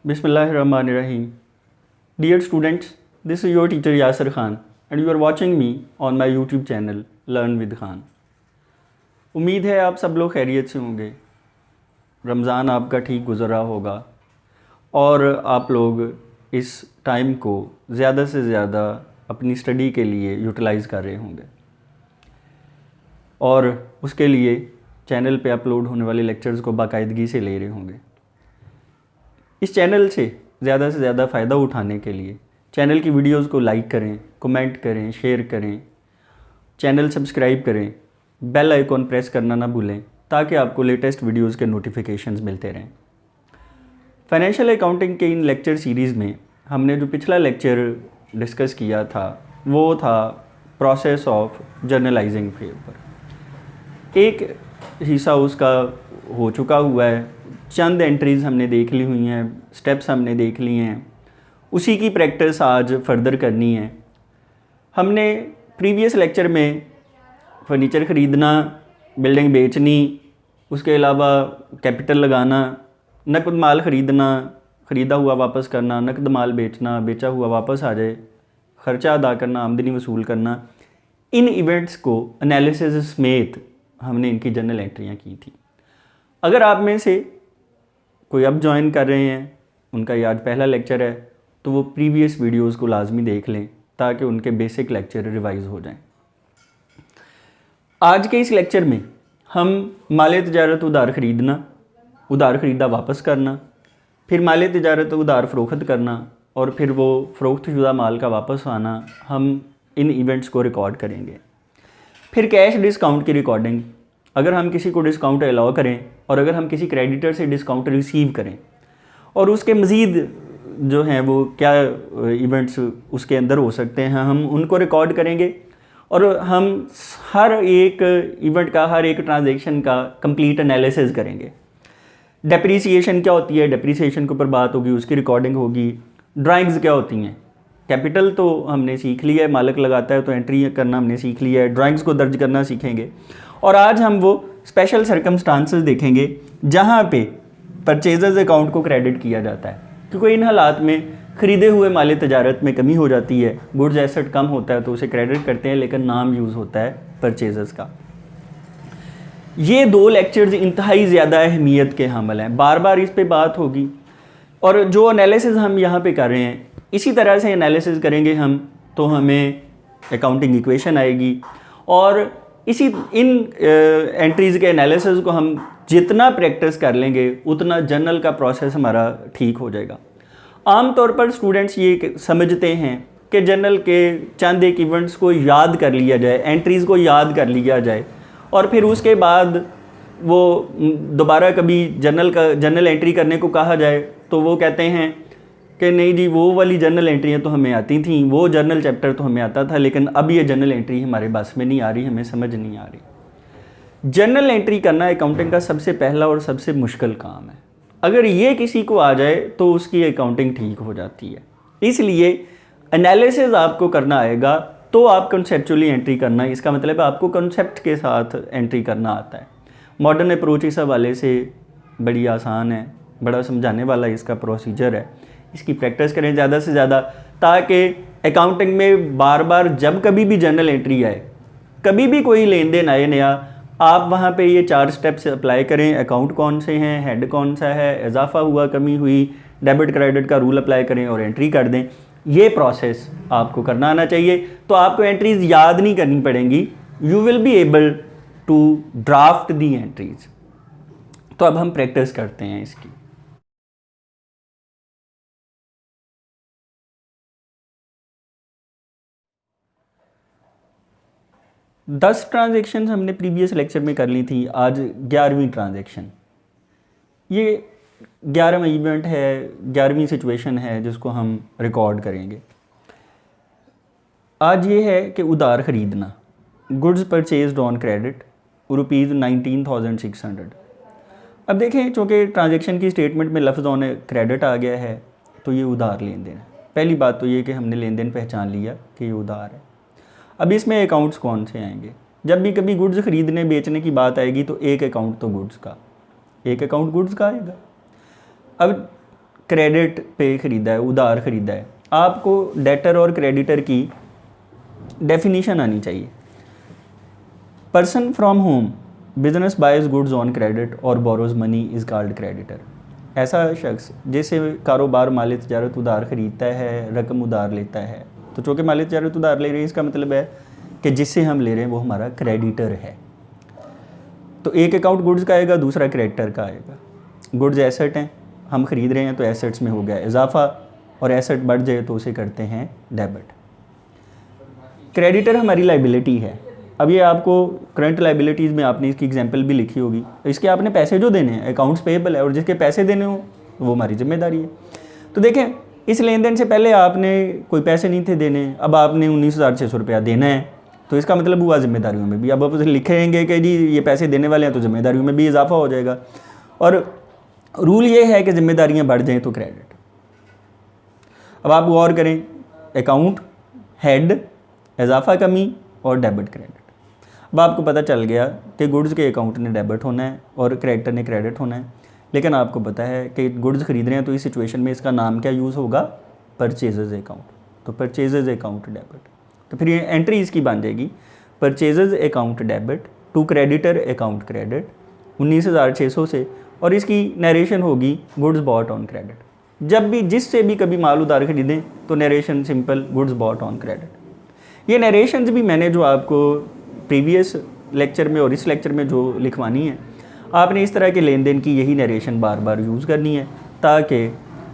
Bismillahirrahmanirrahim. Dear students, this is your teacher Yasir Khan and you are watching me on my YouTube channel Learn with Khan. उम्मीद है आप सब लोग खैरियत से होंगे, रमज़ान आपका ठीक गुज़र रहा होगा और आप लोग इस टाइम को ज़्यादा से ज़्यादा अपनी स्टडी के लिए यूटिलाइज़ कर रहे होंगे और उसके लिए चैनल पे अपलोड होने वाले लेक्चर्स को बाकायदगी से ले रहे होंगे। इस चैनल से ज़्यादा फ़ायदा उठाने के लिए चैनल की वीडियोस को लाइक करें, कमेंट करें, शेयर करें, चैनल सब्सक्राइब करें, बेल आइकॉन प्रेस करना ना भूलें ताकि आपको लेटेस्ट वीडियोस के नोटिफिकेशंस मिलते रहें। फाइनेंशियल अकाउंटिंग के इन लेक्चर सीरीज़ में हमने जो पिछला लेक्चर डिस्कस किया था वो था प्रोसेस ऑफ जर्नलाइजिंग पेपर। एक हिस्सा उसका हो चुका हुआ है, चंद एंट्रीज़ हमने देख ली हुई हैं, स्टेप्स हमने देख लिए हैं, उसी की प्रैक्टिस आज फर्दर करनी है। हमने प्रीवियस लेक्चर में फर्नीचर ख़रीदना, बिल्डिंग बेचनी, उसके अलावा कैपिटल लगाना, नकद माल ख़रीदना, ख़रीदा हुआ वापस करना, नकद माल बेचना, बेचा हुआ वापस आ जाए, ख़र्चा अदा करना, आमदनी वसूल करना, इन इवेंट्स को एनालिसिस समेत हमने इनकी जर्नल एंट्रियाँ की थी। अगर आप में से कोई अब ज्वाइन कर रहे हैं, उनका ये आज पहला लेक्चर है, तो वो प्रीवियस वीडियोस को लाजमी देख लें ताकि उनके बेसिक लेक्चर रिवाइज हो जाएं। आज के इस लेक्चर में हम माल तिजारत उधार ख़रीदना, उधार ख़रीदा वापस करना, फिर माल तिजारत उधार फ़रोख्त करना और फिर वो फ़रोख्त शुदा माल का वापस आना, हम इन इवेंट्स को रिकॉर्ड करेंगे। फिर कैश डिस्काउंट की रिकॉर्डिंग, अगर हम किसी को डिस्काउंट अलाउ करें और अगर हम किसी क्रेडिटर से डिस्काउंट रिसीव करें और उसके मज़ीद जो हैं वो क्या इवेंट्स उसके अंदर हो सकते हैं, हम उनको रिकॉर्ड करेंगे और हम हर एक इवेंट का, हर एक ट्रांजैक्शन का कंप्लीट एनालिसिस करेंगे। डेप्रीसिएशन क्या होती है, डेप्रीसिएशन के ऊपर बात होगी, उसकी रिकॉर्डिंग होगी। ड्राइंग्स क्या होती हैं, कैपिटल तो हमने सीख लिया है, मालिक लगाता है तो एंट्री करना हमने सीख लिया है, ड्राइंग्स को दर्ज करना सीखेंगे। और आज हम वो स्पेशल सर्कमस्टांसेस देखेंगे जहाँ पे परचेजर्स अकाउंट को क्रेडिट किया जाता है, क्योंकि इन हालात में ख़रीदे हुए माल तिजारत में कमी हो जाती है, गुड्स एसेट कम होता है तो उसे क्रेडिट करते हैं, लेकिन नाम यूज़ होता है परचेजर्स का। ये दो लेक्चर्स इंतहाई ज़्यादा अहमियत के हामिल हैं, बार बार इस पे बात होगी और जो एनालिसिस हम यहाँ पे कर रहे हैं इसी तरह से एनालिसिस करेंगे हम तो हमें अकाउंटिंग इक्वेशन आएगी और इसी इन एंट्रीज़ के एनालिसिस को हम जितना प्रैक्टिस कर लेंगे उतना जर्नल का प्रोसेस हमारा ठीक हो जाएगा। आम तौर पर स्टूडेंट्स ये समझते हैं कि जर्नल के चंद एक इवेंट्स को याद कर लिया जाए, एंट्रीज़ को याद कर लिया जाए और फिर उसके बाद वो दोबारा कभी जर्नल एंट्री करने को कहा जाए तो वो कहते हैं कि नहीं जी, वो वाली जर्नल एंट्रियाँ तो हमें आती थी, वो जर्नल चैप्टर तो हमें आता था, लेकिन अब ये जर्नल एंट्री हमारे बस में नहीं आ रही, हमें समझ नहीं आ रही। जर्नल एंट्री करना अकाउंटिंग का सबसे पहला और सबसे मुश्किल काम है। अगर ये किसी को आ जाए तो उसकी अकाउंटिंग ठीक हो जाती है। इसलिए एनालिसिस आपको करना आएगा तो आप कंसेप्चुअली एंट्री करना, इसका मतलब आपको कंसेप्ट के साथ एंट्री करना आता है। मॉडर्न अप्रोच इस हवाले से बड़ी आसान है, बड़ा समझाने वाला इसका प्रोसीजर है। इसकी प्रैक्टिस करें ज़्यादा से ज़्यादा ताकि अकाउंटिंग में बार बार जब कभी भी जर्नल एंट्री आए, कभी भी कोई लेन देन आए नया, आप वहाँ पे ये 4 स्टेप्स अप्लाई करें। अकाउंट कौन से हैं, हेड कौन सा है, इजाफा हुआ, कमी हुई, डेबिट क्रेडिट का रूल अप्लाई करें और एंट्री कर दें। ये प्रोसेस आपको करना आना चाहिए तो आपको एंट्रीज़ याद नहीं करनी पड़ेंगी, you will be able to draft the entries. तो अब हम प्रैक्टिस करते हैं इसकी। 10 ट्रांजेक्शन हमने प्रीवियस लेक्चर में कर ली थी, आज 11वीं ट्रांजेक्शन। ये 11वां इवेंट है, 11वीं सिचुएशन है जिसको हम रिकॉर्ड करेंगे। आज ये है कि उधार ख़रीदना, गुड्स परचेज्ड ऑन क्रेडिट ₹19,600। अब देखें, चूँकि ट्रांजेक्शन की स्टेटमेंट में लफ्ज़ ऑन क्रेडिट आ गया है तो ये उधार लेन देन है। पहली बात तो ये कि हमने लेन देन पहचान लिया कि ये उधार है। अब इसमें अकाउंट्स कौन से आएंगे? जब भी कभी गुड्स ख़रीदने बेचने की बात आएगी तो एक अकाउंट तो गुड्स का, एक अकाउंट गुड्स का आएगा। अब क्रेडिट पे ख़रीदा है, उधार ख़रीदा है, आपको डेटर और क्रेडिटर की डेफिनीशन आनी चाहिए। Person from whom business buys goods on credit और borrows money is called creditor. ऐसा शख्स जिसे कारोबार माल तिजारत उधार ख़रीदता है, रकम उधार लेता है, तो चूँकि माल तिजारत उधार ले रहे हैं इसका मतलब है कि जिससे हम ले रहे हैं वो हमारा क्रेडिटर है। तो एक अकाउंट गुड्स का आएगा, दूसरा क्रेडिटर का आएगा। गुड्स एसेट हैं, हम ख़रीद रहे हैं तो एसेट्स में हो गया इजाफा, और एसेट बढ़ जाए तो उसे करते हैं डेबिट। क्रेडिटर हमारी लाइबिलिटी है। अब ये आपको करंट लाइबिलिटीज़ में आपने इसकी एग्जांपल भी लिखी होगी, इसके आपने पैसे जो देने हैं अकाउंट्स पेएबल है, और जिसके पैसे देने हो वो हमारी जिम्मेदारी है। तो देखें, इस लेन देन से पहले आपने कोई पैसे नहीं थे देने, अब आपने 19,600 रुपया देना है, तो इसका मतलब हुआ जिम्मेदारियों में भी। अब आप लिखेंगे कि जी ये पैसे देने वाले हैं तो जिम्मेदारियों में भी इजाफा हो जाएगा, और रूल ये है कि जिम्मेदारियाँ बढ़ जाएँ तो क्रेडिट। अब आप गौर करें, अकाउंट हेड इजाफा कमी और डेबिट क्रेडिट। अब आपको पता चल गया कि गुड्स के अकाउंट ने डेबिट होना है और क्रेडिटर ने क्रेडिट होना है, लेकिन आपको पता है कि गुड्स खरीद रहे हैं तो इस सिचुएशन में इसका नाम क्या यूज़ होगा, परचेजेज अकाउंट। तो परचेजेज अकाउंट डेबिट, तो फिर ये एंट्री इसकी बन जाएगी purchases account debit to creditor account credit 19,600 से, और इसकी नरेशन होगी गुड्स बॉट ऑन क्रेडिट। जब भी जिससे भी कभी माल उधार खरीदें तो narration simple goods bought on credit. ये नरेशंस भी मैंने जो आपको प्रीवियस लेक्चर में और इस लेक्चर में जो लिखवानी है, आपने इस तरह के लेन देन की यही नरेशन बार बार यूज़ करनी है, ताकि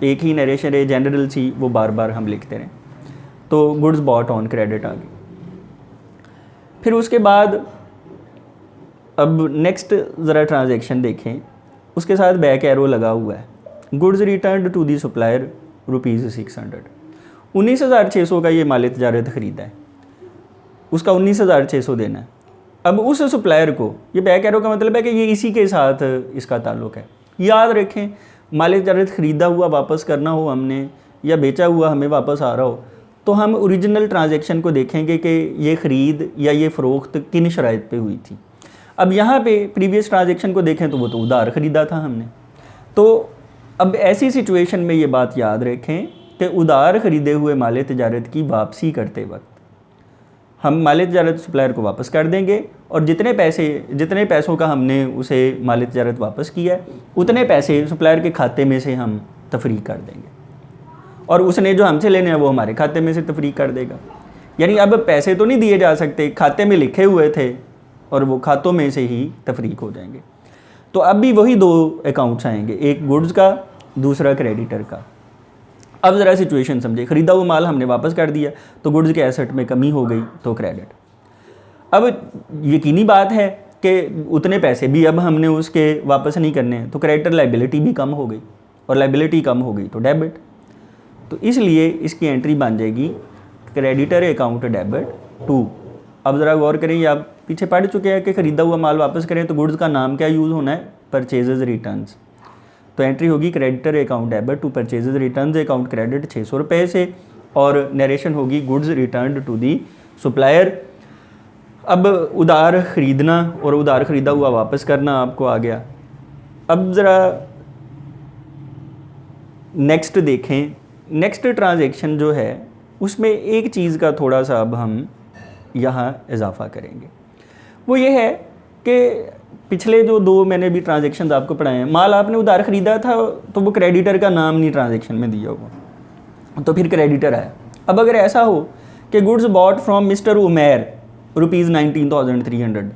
एक ही नरेशन है जनरल सी, वो बार बार हम लिखते रहें। तो गुड्स बॉट ऑन क्रेडिट आ गई। फिर उसके बाद अब नेक्स्ट ज़रा ट्रांजैक्शन देखें, उसके साथ बैक एरो लगा हुआ है, goods return to the supplier ₹600। 19,600 का ये माल तिजारत ख़रीदा है, उसका 19,600 देना है। अब उस सप्लायर को, ये बैक एरो का मतलब है कि ये इसी के साथ इसका ताल्लुक़ है। याद रखें, माल तिजारत ख़रीदा हुआ वापस करना हो हमने, या बेचा हुआ हमें वापस आ रहा हो, तो हम ओरिजिनल ट्रांजैक्शन को देखेंगे कि ये ख़रीद या ये फ़रोख्त किन शराइत पे हुई थी। अब यहाँ पे प्रीवियस ट्रांजैक्शन को देखें तो वो तो उधार ख़रीदा था हमने। तो अब ऐसी सिचुएशन में ये बात याद रखें कि उधार ख़रीदे हुए माल तिजारत की वापसी करते वक्त हम माल तिजारत सप्लायर को वापस कर देंगे, और जितने पैसों का हमने उसे माल तिजारत वापस किया है उतने पैसे सप्लायर के खाते में से हम तफरीक कर देंगे, और उसने जो हमसे लेने हैं वो हमारे खाते में से तफरीक कर देगा। यानी अब पैसे तो नहीं दिए जा सकते, खाते में लिखे हुए थे और वो खातों में से ही तफरीक हो जाएंगे। तो अब भी वही दो अकाउंट्स आएंगे, एक गुड्स का, दूसरा क्रेडिटर का। अब ज़रा सिचुएशन समझे, ख़रीदा हुआ माल हमने वापस कर दिया तो गुड्स के एसेट में कमी हो गई तो क्रेडिट। अब यकीनी बात है कि उतने पैसे भी अब हमने उसके वापस नहीं करने हैं, तो क्रेडिटर लाइबिलिटी भी कम हो गई, और लाइबिलिटी कम हो गई तो डेबिट। तो इसलिए इसकी एंट्री बन जाएगी क्रेडिटर अकाउंट डेबिट टू। अब ज़रा गौर करें, ये आप पीछे पढ़ चुके हैं कि ख़रीदा हुआ माल वापस करें तो गुड्स का नाम क्या यूज़ होना है, परचेजेज रिटर्न्स। तो एंट्री होगी creditor account debit to purchases returns account credit 600 रुपये से, और नरेशन होगी goods return to the supplier. अब उधार ख़रीदना और उधार ख़रीदा हुआ वापस करना आपको आ गया। अब ज़रा नेक्स्ट देखें, नेक्स्ट ट्रांजैक्शन जो है उसमें एक चीज़ का थोड़ा सा अब हम यहाँ इजाफा करेंगे, वो ये है कि पिछले जो दो मैंने भी ट्रांजैक्शन आपको पढ़ाए हैं, माल आपने उधार ख़रीदा था तो वो क्रेडिटर का नाम नहीं ट्रांजैक्शन में दिया हुआ, तो फिर क्रेडिटर आया। अब अगर ऐसा हो कि goods bought from mister Umair ₹19,300,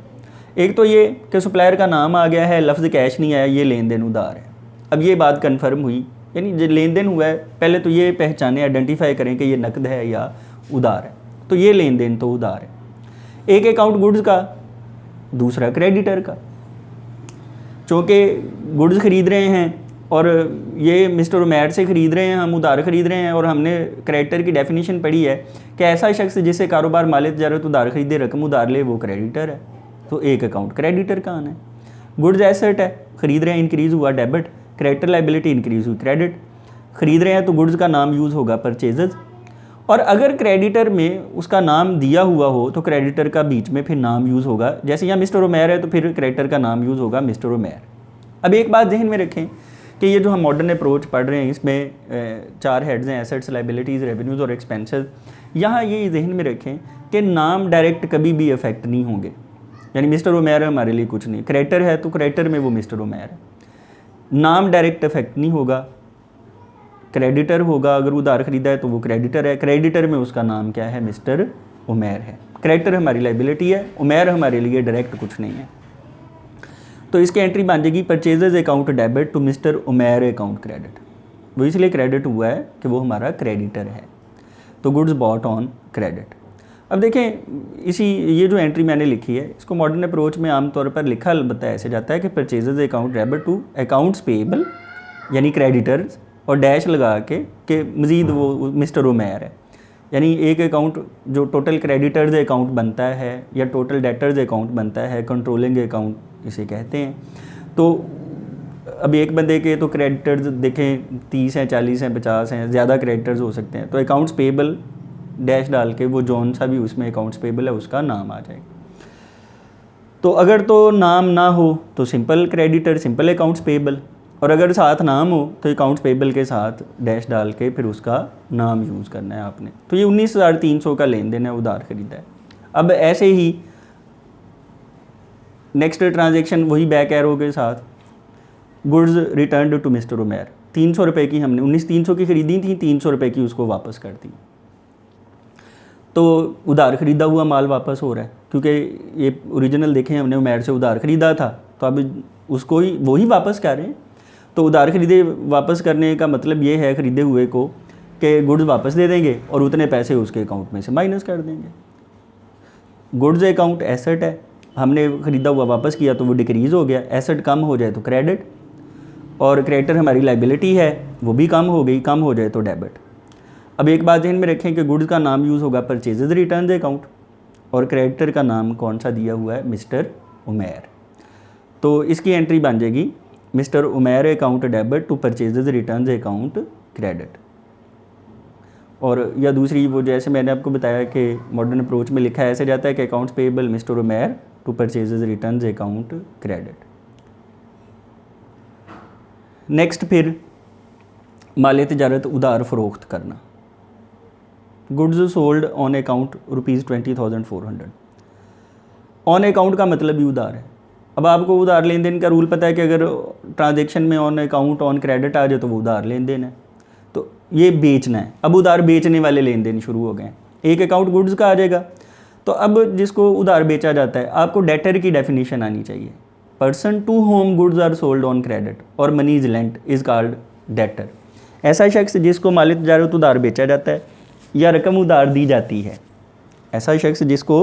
एक तो ये कि सप्लायर का नाम आ गया है, लफ्ज़ कैश नहीं आया, ये लेन देन उधार है। अब ये बात कन्फर्म हुई, यानी जो लेन देन हुआ है पहले तो ये पहचाने, आइडेंटिफाई करें कि ये नकद है या उधार है, तो ये लेन देन तो उधार है। एक अकाउंट गुड्स का, दूसरा क्रेडिटर का। चूँकि गुड्स ख़रीद रहे हैं और ये मिस्टर उमैर से ख़रीद रहे हैं, हम उधार ख़रीद रहे हैं, और हमने क्रेडिटर की डेफिनेशन पढ़ी है कि ऐसा शख्स जिसे कारोबार माल तिजारत उधार ख़रीदे रकम उधार ले वो क्रेडिटर है। तो एक अकाउंट क्रेडिटर का आना है। गुड्स एसेट है, ख़रीद रहे हैं, इंक्रीज़ हुआ डेबिट, क्रेडिटर लाइबिलिटी इंक्रीज़ हुई क्रेडिट। ख़रीद रहे हैं तो गुड्स का नाम यूज़ होगा परचेजेज, और अगर क्रेडिटर में उसका नाम दिया हुआ हो तो क्रेडिटर का बीच में फिर नाम यूज़ होगा। जैसे यहाँ मिस्टर उमैर है तो फिर क्रेडिटर का नाम यूज़ होगा मिस्टर उमैर। अब एक बात ध्यान में रखें कि ये जो हम मॉडर्न अप्रोच पढ़ रहे हैं इसमें 4 हेड्स हैं, एसेट्स, लाइबिलिटीज़, रेवेन्यूज़ और एक्सपेंसेस। यहाँ ये जहन में रखें कि नाम डायरेक्ट कभी भी अफेक्ट नहीं होंगे, यानी मिस्टर उमैर हमारे लिए कुछ नहीं, क्रेडिटर है तो क्रेडिटर में वो मिस्टर उमैर है, नाम डायरेक्ट अफेक्ट नहीं होगा। क्रेडिटर होगा, अगर उधार खरीदा है तो वो क्रेडिटर है, क्रेडिटर में उसका नाम क्या है, मिस्टर उमैर है। क्रेडिटर हमारी लाइबिलिटी है, उमैर हमारे लिए डायरेक्ट कुछ नहीं है। तो इसकी एंट्री बन जाएगी purchases account debit to mister Umair account credit. वो इसलिए क्रेडिट हुआ है कि वो हमारा क्रेडिटर है, तो गुड्स बॉट ऑन क्रेडिट। अब देखें ये जो एंट्री मैंने लिखी है इसको मॉडर्न अप्रोच में आमतौर पर लिखा अलबत्ता ऐसे जाता है कि purchases account debit to accounts payable यानी क्रेडिटर्स और डैश लगा के मज़ीद वो मिस्टर उमैर है, यानी एक अकाउंट जो टोटल क्रेडिटर्स अकाउंट बनता है या टोटल डेटर्स अकाउंट बनता है, कंट्रोलिंग अकाउंट इसे कहते हैं। तो अब एक बंदे के तो क्रेडिटर्स देखें 30 हैं, 40 हैं, 50 हैं, ज़्यादा क्रेडिटर्स हो सकते हैं, तो अकाउंट्स पेएबल डैश डाल के वो जौन सा भी उसमें अकाउंट्स पेएबल है उसका नाम आ जाएगा। तो अगर तो नाम ना हो तो simple creditor, simple accounts payable, और अगर साथ नाम हो तो अकाउंट्स पेएबल के साथ डैश डाल के फिर उसका नाम यूज़ करना है आपने। तो ये 19,300 का लेन देन है, उधार खरीदा है। अब ऐसे ही नेक्स्ट ट्रांजेक्शन वही बैक एरो के साथ, goods return to mister Umair, 300 रुपये की हमने 19,300 की ख़रीदी थी, 300 रुपये की उसको वापस कर दी। तो उधार ख़रीदा हुआ माल वापस हो रहा है, क्योंकि ये ओरिजिनल देखें हमने उमैर से उधार ख़रीदा था तो अब उसको ही वो ही वापस कर रहे हैं। तो उधार खरीदे वापस करने का मतलब ये है ख़रीदे हुए को कि गुड्स वापस दे देंगे और उतने पैसे उसके अकाउंट में से माइनस कर देंगे। गुड्स अकाउंट एसेट है, हमने ख़रीदा हुआ वापस किया तो वो डिक्रीज़ हो गया, एसेट कम हो जाए तो क्रेडिट, और क्रेडिटर हमारी लाइबिलिटी है वो भी कम हो गई, कम हो जाए तो डेबिट। अब एक बात ध्यान में रखें कि गुड्स का नाम यूज़ होगा परचेजेज रिटर्न अकाउंट और क्रेडिटर का नाम कौन सा दिया हुआ है, मिस्टर उमैर। तो इसकी एंट्री बन जाएगी mister Umair account debit to purchases return account credit. और या दूसरी वो जैसे मैंने आपको बताया कि मॉडर्न अप्रोच में लिखा है ऐसे जाता है कि accounts payable mister Umair to purchases return account credit. Next फिर माल तिजारत उधार फ़रोख्त करना, goods sold on account ₹20,400। On account का मतलब ही उधार है। अब आपको उधार लेन देन का रूल पता है कि अगर ट्रांजेक्शन में ऑन अकाउंट ऑन क्रेडिट आ जाए तो वो उधार लेन देन है, तो ये बेचना है। अब उधार बेचने वाले लेन देन शुरू हो गए, एक अकाउंट गुड्स का आ जाएगा। तो अब जिसको उधार बेचा जाता है आपको डेटर की डेफिनेशन आनी चाहिए। Person to whom goods are sold on credit और money is lent is called debtor. ऐसा शख्स जिसको माल तिजारत उधार बेचा जाता है या रकम उधार दी जाती है, ऐसा शख्स जिसको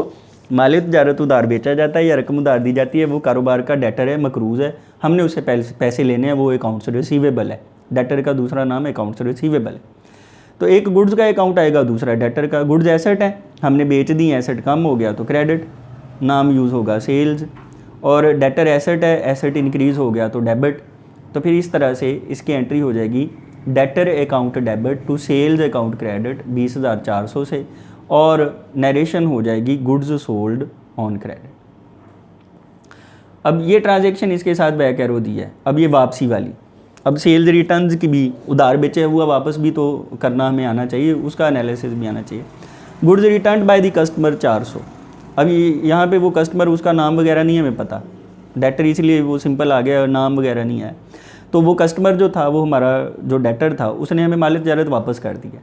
माल तिजारत उधार बेचा जाता है या रकम उधार दी जाती है वो कारोबार का डेटर है, मकरूज़ है, हमने उससे पैसे लेने हैं, वो अकाउंट्स रिसीवेबल है। डेटर का दूसरा नाम अकाउंट्स रिसीवेबल है। तो एक गुड्स का अकाउंट आएगा, दूसरा डेटर का। गुड्स एसेट है, हमने बेच दी, एसेट कम हो गया तो क्रेडिट, नाम यूज़ होगा सेल्स, और डेटर एसेट है, एसेट इंक्रीज़ हो गया तो डेबिट। तो फिर इस तरह से इसकी एंट्री हो जाएगी debtor account debit to sales account credit 20,400 से, और नरेशन हो जाएगी गुड्स सोल्ड ऑन क्रेडिट। अब ये ट्रांजैक्शन इसके साथ बैक एरो दी है। अब ये वापसी वाली, अब सेल्स रिटर्न्स की भी, उधार बेचे हुआ वापस भी तो करना हमें आना चाहिए, उसका एनालिसिस भी आना चाहिए। Goods return by the customer 400। अब यहाँ पे वो कस्टमर, उसका नाम वगैरह नहीं हमें पता, डेटर इसलिए वो सिंपल आ गया, नाम वगैरह नहीं है। तो वो कस्टमर जो था, वो हमारा जो डेटर था, उसने हमें माल तिजारत वापस कर दिया।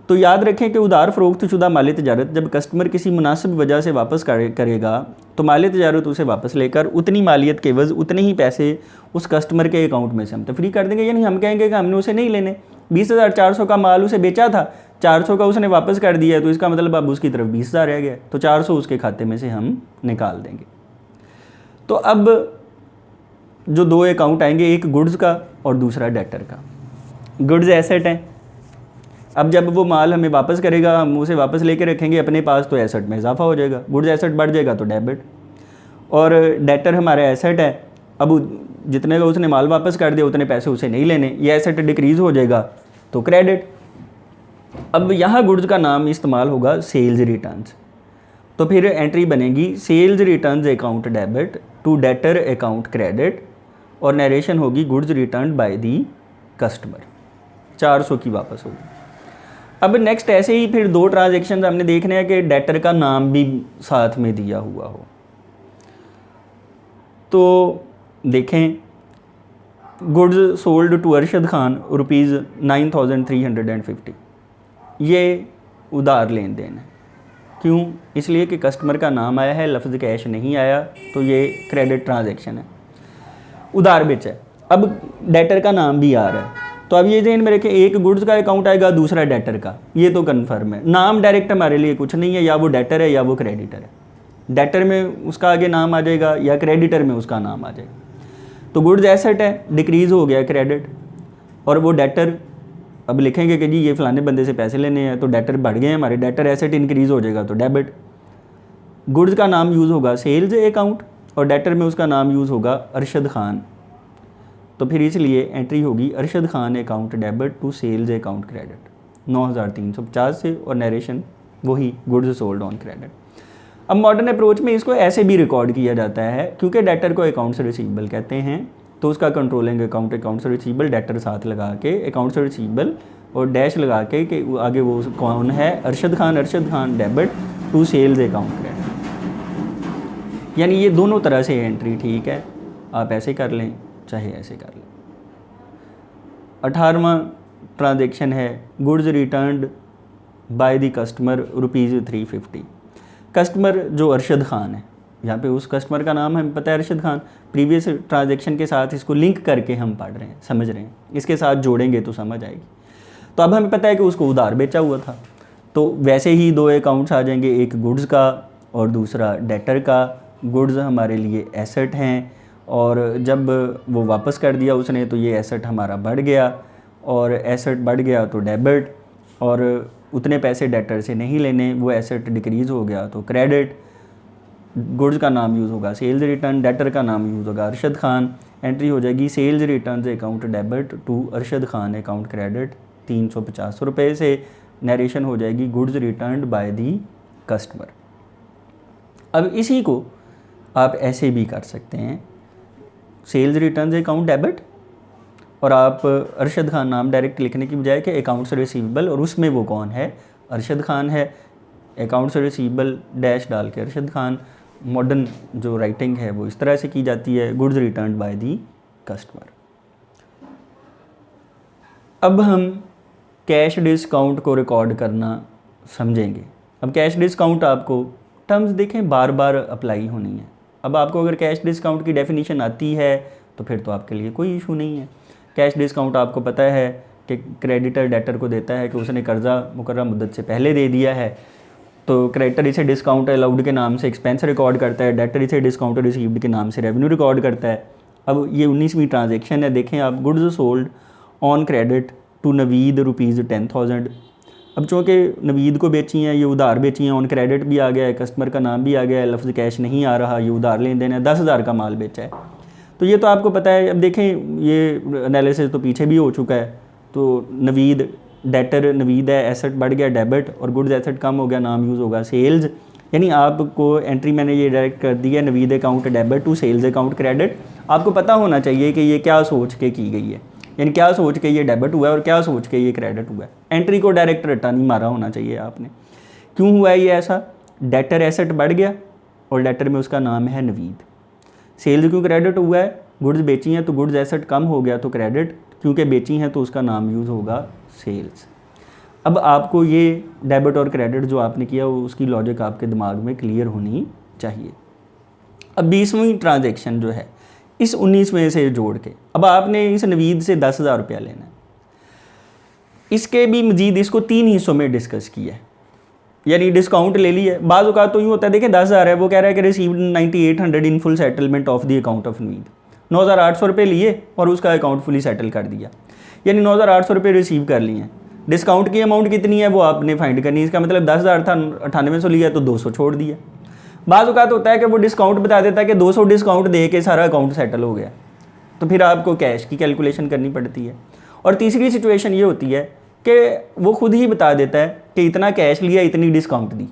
तो याद रखें कि उधार फ़रोख्त शुदा माल तिजारत जब कस्टमर किसी मुनासिब वजह से वापस करेगा तो माल तिजारत उसे वापस लेकर उतनी मालियत के एवज़ उतने ही पैसे उस कस्टमर के अकाउंट में से हम तफरी कर देंगे। यानी हम कहेंगे कि हमने उसे नहीं लेने, 20,400 का माल उसे बेचा था, 400 का उसने वापस कर दिया, तो इसका मतलब अब उसकी तरफ 20,000 रह गया, तो 400 उसके खाते में से हम निकाल देंगे। तो अब जो दो अकाउंट आएंगे, एक गुड्स का और दूसरा डेटर का। गुड्स एसेट है, अब जब वो माल हमें वापस करेगा हम उसे वापस लेके रखेंगे अपने पास, तो एसेट में इजाफा हो जाएगा, गुड्स एसेट बढ़ जाएगा तो डेबिट। और डेटर हमारा एसेट है, अब जितने का उसने माल वापस कर दिया उतने पैसे उसे नहीं लेने, ये एसेट डिक्रीज़ हो जाएगा तो क्रेडिट। अब यहाँ गुड्स का नाम इस्तेमाल होगा सेल्स रिटर्न्स, तो फिर एंट्री बनेगी sales returns account debit to debtor account credit, और नरेशन होगी goods return by the customer, 400 की वापस होगी। अब नेक्स्ट ऐसे ही फिर 2 ट्रांजेक्शन हमने देखने हैं कि डेटर का नाम भी साथ में दिया हुआ हो। तो देखें, goods sold to Arshad Khan ₹9,350, ये उधार लेन देन है। क्यों? इसलिए कि कस्टमर का नाम आया है, लफ्ज़ कैश नहीं आया, तो ये क्रेडिट ट्रांजैक्शन है, उधार बेचा है। अब डेटर का नाम भी आ रहा है, तो अब ये ध्यान में रखें, एक गुड्स का अकाउंट आएगा, दूसरा डेटर का, ये तो कन्फर्म है। नाम डायरेक्ट हमारे लिए कुछ नहीं है, या वो डेटर है या वो क्रेडिटर है। डेटर में उसका आगे नाम आ जाएगा या क्रेडिटर में उसका नाम आ जाएगा। तो गुड्स एसेट है, डिक्रीज़ हो गया क्रेडिट, और वो डेटर अब लिखेंगे कि जी ये फलाने बंदे से पैसे लेने हैं, तो डेटर बढ़ गए हैं हमारे, डेटर एसेट इंक्रीज़ हो जाएगा तो डेबिट। गुड्स का नाम यूज़ होगा सेल्स अकाउंट, और डेटर में उसका नाम यूज़ होगा अरशद खान, तो फिर इसलिए एंट्री होगी Arshad Khan account debit to sales account credit 9,350 से, और नरेशन वही गुड्स सोल्ड ऑन क्रेडिट। अब मॉडर्न अप्रोच में इसको ऐसे भी रिकॉर्ड किया जाता है, क्योंकि डेटर को अकाउंट से रिसीवेबल कहते हैं, तो उसका कंट्रोलिंग अकाउंट से रिसीवेबल, डेटर साथ लगा के अकाउंट से रिसीवेबल और डैश लगा के कि आगे वो कौन है, Arshad Khan debit to sales account credit. यानी ये दोनों तरह से एंट्री ठीक है, आप ऐसे कर लें चाहे ऐसे कर लें। 18वां ट्रांजेक्शन है goods returned by the customer ₹350। Customer जो अरशद खान है, यहाँ पे उस कस्टमर का नाम हमें पता है अरशद खान, प्रीवियस ट्रांजेक्शन के साथ इसको लिंक करके हम पढ़ रहे हैं, समझ रहे हैं, इसके साथ जोड़ेंगे तो समझ आएगी। तो अब हमें पता है कि उसको उधार बेचा हुआ था, तो वैसे ही 2 अकाउंट्स आ जाएंगे, एक गुड्स का और दूसरा डेटर का। गुड्स हमारे लिए एसेट हैं, और जब वो वापस कर दिया उसने तो ये एसेट हमारा बढ़ गया, और एसेट बढ़ गया तो डेबिट, और उतने पैसे डेटर से नहीं लेने, वो एसेट डिक्रीज़ हो गया तो क्रेडिट। गुड्स का नाम यूज़ होगा सेल्स रिटर्न, डेटर का नाम यूज़ होगा अरशद खान, एंट्री हो जाएगी sales return account debit to Arshad Khan account credit 350 रुपये से, नरेशन हो जाएगी goods return by the customer. अब इसी को आप ऐसे भी कर सकते हैं, सेल्स रिटर्न अकाउंट डेबिट, और आप अरशद खान नाम डायरेक्ट लिखने की बजाय कि अकाउंट से रिसीवेबल, और उसमें वो कौन है, अरशद खान है, अकाउंट से रिसीवेबल डैश डाल के अरशद खान। मॉडर्न जो राइटिंग है वो इस तरह से की जाती है, goods return by the customer. अब हम कैश डिस्काउंट को रिकॉर्ड करना समझेंगे। अब कैश डिस्काउंट आपको टर्म्स देखें बार बार अप्लाई होनी है। अब आपको अगर कैश डिस्काउंट की डेफिनेशन आती है तो फिर तो आपके लिए कोई इशू नहीं है। कैश डिस्काउंट आपको पता है कि क्रेडिटर डेटर को देता है कि उसने कर्ज़ा मुकर्रर मुद्दत से पहले दे दिया है, तो क्रेडिटर इसे डिस्काउंट अलाउड के नाम से एक्सपेंस रिकॉर्ड करता है, डेटर इसे डिस्काउंट रिसीव्ड के नाम से रेवेन्यू रिकॉर्ड करता है। अब ये 19वीं ट्रांजेक्शन है, देखें आप, goods sold on credit to Naveed ₹10,000। अब चूँकि नवीद को बेची हैं, ये उधार बेची हैं, ऑन क्रेडिट भी आ गया है, कस्टमर का नाम भी आ गया है, लफ्ज़ कैश नहीं आ रहा, ये उधार लेन देन है, 10,000 का माल बेचा है, तो ये तो आपको पता है। अब देखें ये एनालिसिस तो पीछे भी हो चुका है, तो नवीद डेटर नवीद है, एसेट बढ़ गया डेबिट, और गुड्स एसेट कम हो गया, नाम यूज़ होगा सेल्स। यानी आपको एंट्री मैंने ये डायरेक्ट कर दी है, Naveed account debit to sales account credit. आपको पता होना चाहिए कि ये क्या सोच के की गई है, यानी क्या सोच के ये डेबिट हुआ है और क्या सोच के ये क्रेडिट हुआ है। एंट्री को डायरेक्ट रट्टा नहीं मारा होना चाहिए आपने। क्यों हुआ है ये ऐसा? डेटर एसेट बढ़ गया और डेटर में उसका नाम है नवीद। सेल्स क्यों क्रेडिट हुआ है? गुड्स बेची हैं तो गुड्स एसेट कम हो गया तो क्रेडिट, क्योंकि बेची हैं तो उसका नाम यूज़ होगा सेल्स। अब आपको ये डेबिट और क्रेडिट जो आपने किया उसकी लॉजिक आपके दिमाग में क्लियर होनी चाहिए। अब 20वीं ट्रांजेक्शन जो है इस 19वें से जोड़ के, अब आपने इस नवीद से 10,000 रुपया लेना है। इसके भी मजीद इसको 3 हिस्सों में डिस्कस किया है, यानी डिस्काउंट ले लिया। बाज़ औक़ात तो यूँ होता है, देखें 10,000 है, वो कह रहा है कि received 9800 in full settlement of the account of Naveed. 9,800 रुपये लिए और उसका अकाउंट फुली सेटल कर दिया, यानी 9,800 रुपये रिसीव कर लिए हैं। डिस्काउंट की अमाउंट कितनी है वो आपने फाइंड करनी है। इसका मतलब 10,000 था, 9800 लिया तो 200 छोड़ दिया। बाज़ औक़ात होता है कि वो डिस्काउंट बता देता है कि 200 डिस्काउंट दे के सारा अकाउंट सेटल हो गया, तो फिर आपको कैश की कैलकुलेशन करनी पड़ती है। और तीसरी सिचुएशन ये होती है कि वो खुद ही बता देता है कि इतना कैश लिया, इतनी डिस्काउंट दी।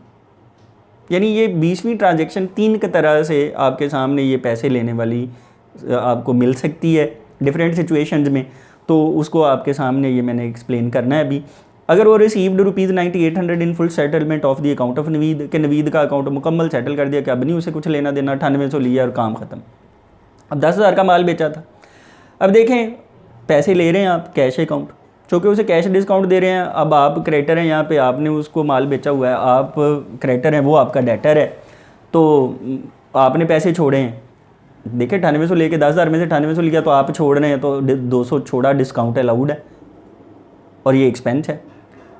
यानी ये 20वीं ट्रांजेक्शन 3 की तरह से आपके सामने ये पैसे लेने वाली आपको मिल सकती है डिफरेंट सिचुएशंस में, तो उसको आपके सामने ये मैंने एक्सप्लेन करना है अभी। अगर वो received ₹9800 in full settlement of the account of Naveed, के नवीद का अकाउंट मुकम्मल सेटल कर दिया कि अब नहीं उसे कुछ लेना देना, 9800 लिया और काम ख़त्म। अब 10,000 का माल बेचा था। अब देखें पैसे ले रहे हैं आप कैश अकाउंट, चूँकि उसे कैश डिस्काउंट दे रहे हैं। अब आप क्रेडिटर हैं, यहाँ पे आपने उसको माल बेचा हुआ है, आप क्रेडिटर हैं, वो आपका डेटर है, तो आपने पैसे छोड़े हैं। देखिए 9800 लेके 10,000 में से 9800 लिया तो आप छोड़ रहे हैं, तो 200 छोड़ा, डिस्काउंट अलाउड है और ये एक्सपेंस है।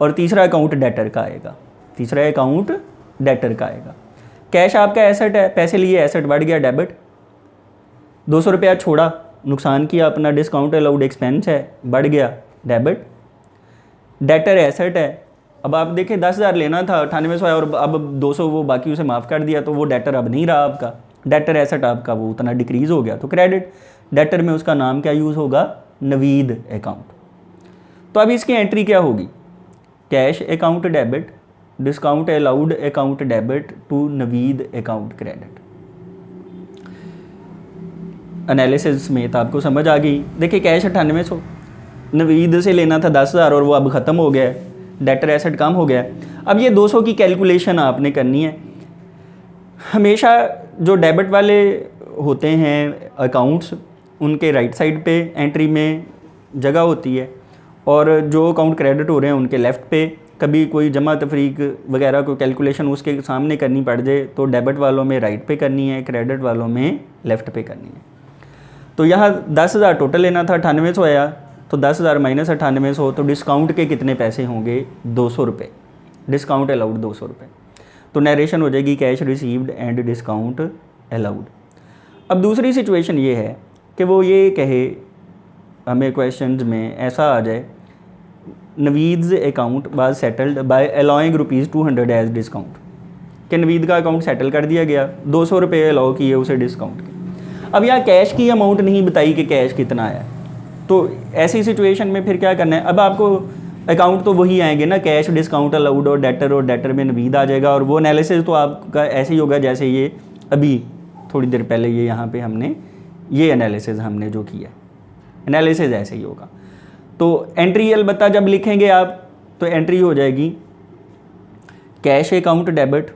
और तीसरा अकाउंट डेटर का आएगा, तीसरा अकाउंट डेटर का आएगा। कैश आपका एसेट है, पैसे लिए, एसेट बढ़ गया, डेबिट। 200 रुपया छोड़ा, नुकसान किया अपना, डिस्काउंट अलाउड, एक्सपेंस है, बढ़ गया, डेबिट। डेटर एसेट है, अब आप देखें 10,000 लेना था, 9800 है और अब 200 वो बाकी उसे माफ़ कर दिया, तो वो डेटर अब नहीं रहा आपका। डेटर एसेट आपका वो उतना डिक्रीज़ हो गया, तो क्रेडिट। डेटर में उसका नाम क्या यूज़ होगा? नवीद अकाउंट। तो अब इसकी एंट्री क्या होगी? Cash account debit, discount allowed account debit to Naveed account credit. Analysis में तो आपको समझ आ गई। देखिए कैश 9800, नवीद से लेना था 10,000 और वो अब ख़त्म हो गया है, डेटर एसेट कम हो गया। अब ये 200 की कैलकुलेशन आपने करनी है। हमेशा जो डेबिट वाले होते हैं अकाउंट्स, उनके राइट साइड पे एंट्री में जगह होती है, और जो अकाउंट क्रेडिट हो रहे हैं उनके लेफ़्ट पे। कभी कोई जमा तफरीक वगैरह को कैलकुलेशन उसके सामने करनी पड़ जाए तो डेबिट वालों में राइट पे करनी है, क्रेडिट वालों में लेफ़्ट पे करनी है। तो यहाँ 10,000 टोटल लेना था, 9800 आया, तो 10,000 माइनस 9800, तो डिस्काउंट के कितने पैसे होंगे? 200 रुपये, डिस्काउंट अलाउड 200 रुपये। तो नरेशन हो जाएगी cash received and discount allowed. अब दूसरी सिचुएशन ये है कि वो ये कहे, हमें क्वेश्चंस में ऐसा आ जाए, Naveed's account was settled by allowing ₹200 as discount, कि नवीद का अकाउंट सेटल कर दिया गया, 200 रुपये अलाउ किए उसे डिस्काउंट के। अब यहाँ कैश की अमाउंट नहीं बताई कि कैश कितना आया, तो ऐसी सिचुएशन में फिर क्या करना है? अब आपको अकाउंट तो वही आएंगे ना, कैश डिस्काउंट अलाउड और डेटर में नवीद आ जाएगा। और वो एनालिसिस तो आपका ऐसे ही होगा जैसे ये अभी थोड़ी देर पहले ये यहाँ पे हमने ये एनालिसिस हमने जो किया, एनालिसिस ऐसे ही होगा। तो एंट्री अलबत्ता जब लिखेंगे आप तो एंट्री हो जाएगी cash account debit,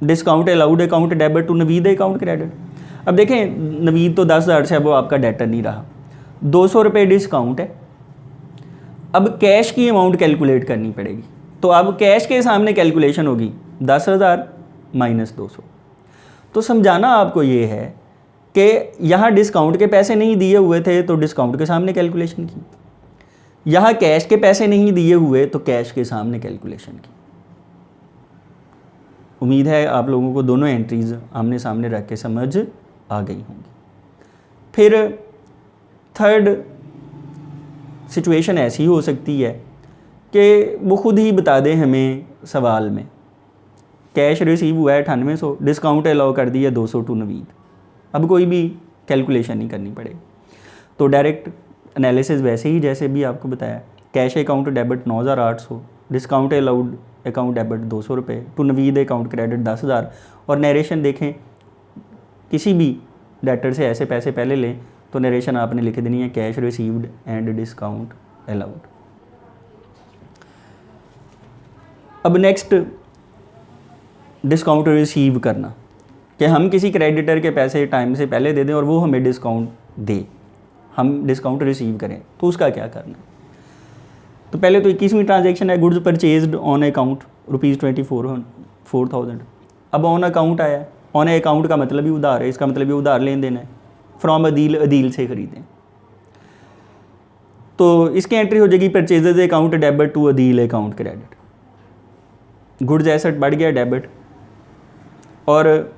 discount allowed account debit to Naveed account credit. अब देखें नवीद तो 10,000 से अब वो आपका डेटर नहीं रहा, 200 रुपये डिस्काउंट है। अब कैश की अमाउंट कैलकुलेट करनी पड़ेगी, तो अब कैश के सामने कैलकुलेशन होगी 10,000 माइनस 200। तो समझाना आपको ये है कि यहाँ डिस्काउंट के पैसे नहीं दिए हुए थे तो डिस्काउंट के सामने कैलकुलेशन की, यहाँ कैश के पैसे नहीं दिए हुए तो कैश के सामने कैलकुलेशन की। उम्मीद है आप लोगों को दोनों एंट्रीज आमने सामने रख के समझ आ गई होंगी। फिर थर्ड सिचुएशन ऐसी हो सकती है कि वो खुद ही बता दें हमें सवाल में, कैश रिसीव हुआ है 9800, डिस्काउंट अलाउ कर दिया 200 टू नवीद। अब कोई भी कैलकुलेशन नहीं करनी पड़ेगी, तो डायरेक्ट एनालिसिस वैसे ही जैसे भी आपको बताया, cash account debit 9,800, discount allowed account debit 200 रुपये टू नवीद अकाउंट क्रेडिट 10,000। और नरेशन देखें, किसी भी डेटर से ऐसे पैसे पहले लें तो नरेशन आपने लिख देनी है cash received and discount allowed. अब नेक्स्ट डिस्काउंट रिसीव करना, कि हम किसी क्रेडिटर के पैसे टाइम से पहले दे दें और वो हमें डिस्काउंट दे, हम डिस्काउंट रिसीव करें, तो उसका क्या करना है? तो पहले तो 21वीं ट्रांजैक्शन है, गुड्स परचेज्ड ऑन अकाउंट ₹24,000। अब ऑन अकाउंट आया, ऑन अकाउंट का मतलब ही उधार है, इसका मतलब ये उधार लेन देना है, फ्रॉम अदील, अदील से खरीदें। तो इसकी एंट्री हो जाएगी purchases account debit to Adeel account credit. Goods asset बढ़ गया डेबिट, और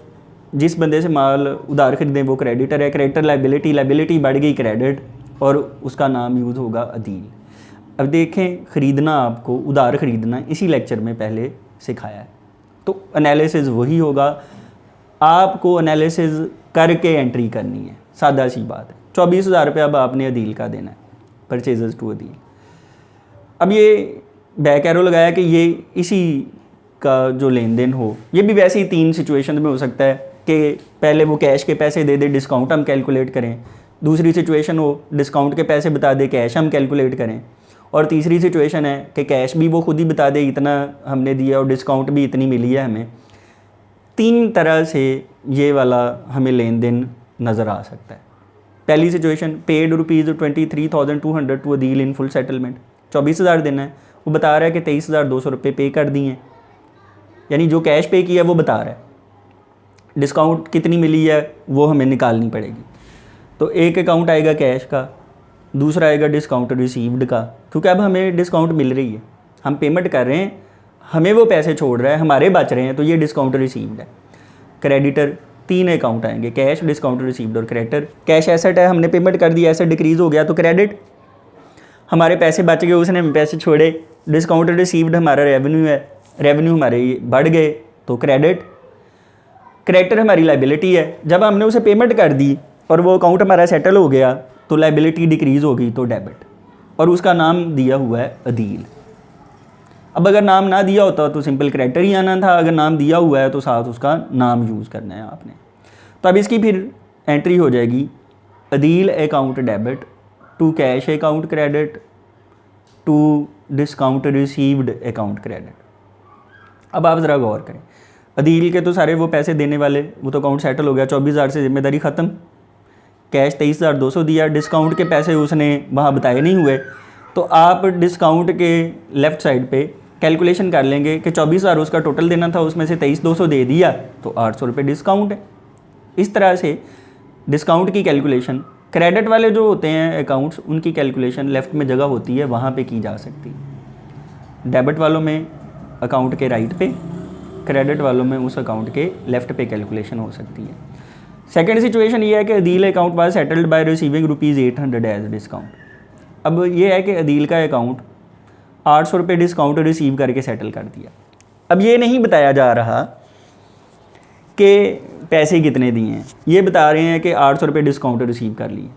जिस बंदे से माल उधार खरीदें वो क्रेडिटर है, क्रेडिटर लाइबिलिटी, लाइबिलिटी बढ़ गई क्रेडिट, और उसका नाम यूज़ होगा अदील। अब देखें ख़रीदना, आपको उधार ख़रीदना इसी लेक्चर में पहले सिखाया है, तो एनालिसिस वही होगा, आपको एनालिसिस करके एंट्री करनी है, सादा सी बात है। 24,000 रुपये अब आपने अदील का देना है, परचेजेस टू अदील। अब ये बैक एरो लगाया कि ये इसी का जो लेन देन हो, ये भी वैसे ही 3 सिचुएशन में हो सकता है कि पहले वो कैश के पैसे दे दे, डिस्काउंट हम कैलकुलेट करें। दूसरी सिचुएशन हो डिस्काउंट के पैसे बता दे, कैश हम कैलकुलेट करें। और तीसरी सिचुएशन है कि कैश भी वो खुद ही बता दे इतना हमने दिया और डिस्काउंट भी इतनी मिली है हमें। 3 तरह से ये वाला हमें लेन देन नज़र आ सकता है। पहली situation, paid ₹23,200 to Adeel in full settlement, 24,000 देना है, वो बता रहा है कि 23,200 रुपये पे कर दिए हैं, यानी जो कैश पे किया वो बता रहा है। डिस्काउंट कितनी मिली है वो हमें निकालनी पड़ेगी। तो एक अकाउंट आएगा कैश का, दूसरा आएगा डिस्काउंट रिसीव्ड का, क्योंकि अब हमें डिस्काउंट मिल रही है, हम पेमेंट कर रहे हैं, हमें वो पैसे छोड़ रहा है, हमारे बच रहे हैं, तो ये डिस्काउंट रिसीव्ड है। क्रेडिटर, 3 अकाउंट आएंगे, कैश, डिस्काउंट रिसीव्ड और क्रेडिटर। कैश एसेट है, हमने पेमेंट कर दी, एसेट डिक्रीज़ हो गया तो क्रेडिट, हमारे पैसे बच गए, उसने हमें पैसे छोड़े। डिस्काउंट रिसीव्ड हमारा रेवेन्यू है, रेवेन्यू हमारे बढ़ गए तो क्रेडिट। क्रेडिटर हमारी लाइबिलिटी है, जब हमने उसे पेमेंट कर दी और वो अकाउंट हमारा सेटल हो गया तो लाइबिलिटी डिक्रीज़ हो गई तो डेबिट, और उसका नाम दिया हुआ है अदील। अब अगर नाम ना दिया होता तो सिंपल क्रेडिटर ही आना था, अगर नाम दिया हुआ है तो साथ उसका नाम यूज़ करना है आपने। तो अब इसकी फिर एंट्री हो जाएगी Adeel account debit to cash account credit to discount received account credit. अब आप ज़रा गौर करें, अदील के तो सारे वो पैसे देने वाले, वो तो अकाउंट सेटल हो गया, 24,000 से जिम्मेदारी ख़त्म, कैश 23,200 दिया, डिस्काउंट के पैसे उसने वहाँ बताए नहीं हुए, तो आप डिस्काउंट के लेफ़्ट साइड पे कैलकुलेशन कर लेंगे कि 24,000 उसका टोटल देना था, उसमें से 23,200 दे दिया तो 800 रुपये डिस्काउंट है। इस तरह से डिस्काउंट की कैलकुलेशन, क्रेडिट वाले जो होते हैं अकाउंट्स, उनकी कैलकुलेशन लेफ़्ट में जगह होती है, वहाँ पे की जा सकती है। डेबिट वालों में अकाउंट के राइट पे, क्रेडिट वालों में उस अकाउंट के लेफ़्ट पे कैलकुलेशन हो सकती है। सेकेंड सिचुएशन ये है कि Adeel account was settled by receiving ₹800 as discount. अब ये है कि अदील का अकाउंट 800 रुपये डिस्काउंट रिसीव करके सेटल कर दिया। अब ये नहीं बताया जा रहा कि पैसे कितने दिए हैं, ये बता रहे हैं कि 800 रुपये डिस्काउंट रिसीव कर लिए।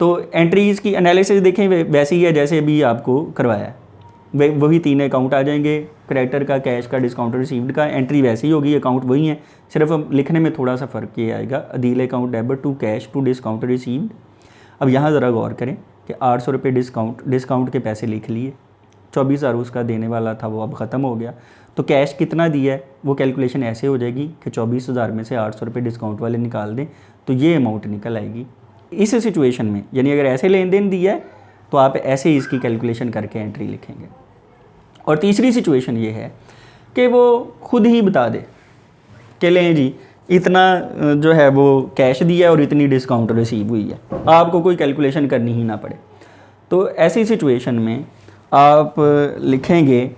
तो एंट्रीज़ की एनालिसिस देखें वैसे ही है जैसे अभी आपको करवाया है, वही 3 अकाउंट आ जाएंगे, क्रेडिटर का, कैश का, डिस्काउंट रिसीव्ड का। एंट्री वैसे ही होगी, अकाउंट वही है, सिर्फ लिखने में थोड़ा सा फ़र्क ये आएगा, Adeel account debit to cash to discount received. अब यहाँ ज़रा गौर करें कि 800 रुपये डिस्काउंट के पैसे लिख लिए, 24,000 उसका देने वाला था वो अब ख़त्म हो गया, तो कैश कितना दिया है वो कैलकुलेशन ऐसे हो जाएगी कि 24,000 में से 800 रुपये डिस्काउंट वाले निकाल दें तो ये अमाउंट निकल आएगी। इस सिचुएशन में यानी अगर ऐसे लेन देन दिया है तो आप ऐसे ही इसकी कैलकुलेशन करके एंट्री लिखेंगे। और तीसरी सिचुएशन ये है कि वो खुद ही बता दे कि लें जी इतना जो है वो कैश दिया और इतनी डिस्काउंट रिसीव हुई है, आपको कोई कैलकुलेशन करनी ही ना पड़े। तो ऐसी सिचुएशन में आप लिखेंगे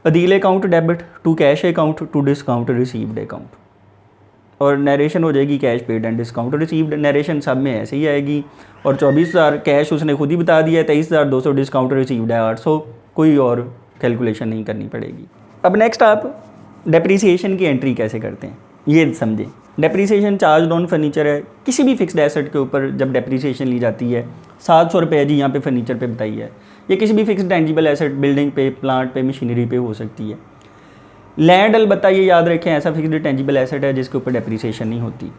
Adeel account debit to cash account to discount received account, और नरेशन हो जाएगी cash paid and discount received. Narration सब में ऐसे ही आएगी, और 24,000 कैश उसने खुद ही बता दिया है, 23,200 डिस्काउंट रिसीव्ड है 800, कोई और कैलकुलेशन नहीं करनी पड़ेगी। अब नेक्स्ट आप डेप्रीसिएशन की एंट्री कैसे करते हैं ये समझें। डेप्रीसिएशन चार्ज ऑन फर्नीचर है, किसी भी फिक्स्ड एसेट के ऊपर जब डेप्रीसिएशन ली जाती है 700 रुपये है जी, यहाँ पे फर्नीचर पे बताई है, ये किसी भी फिक्स्ड टेंजिबल एसेट, बिल्डिंग पे, प्लांट पे, मशीनरी पे हो सकती है। लैंड अलबत्ता ये याद रखें ऐसा फिक्स्ड टेंजिबल एसेट है जिसके ऊपर डेप्रीसिएशन नहीं होती।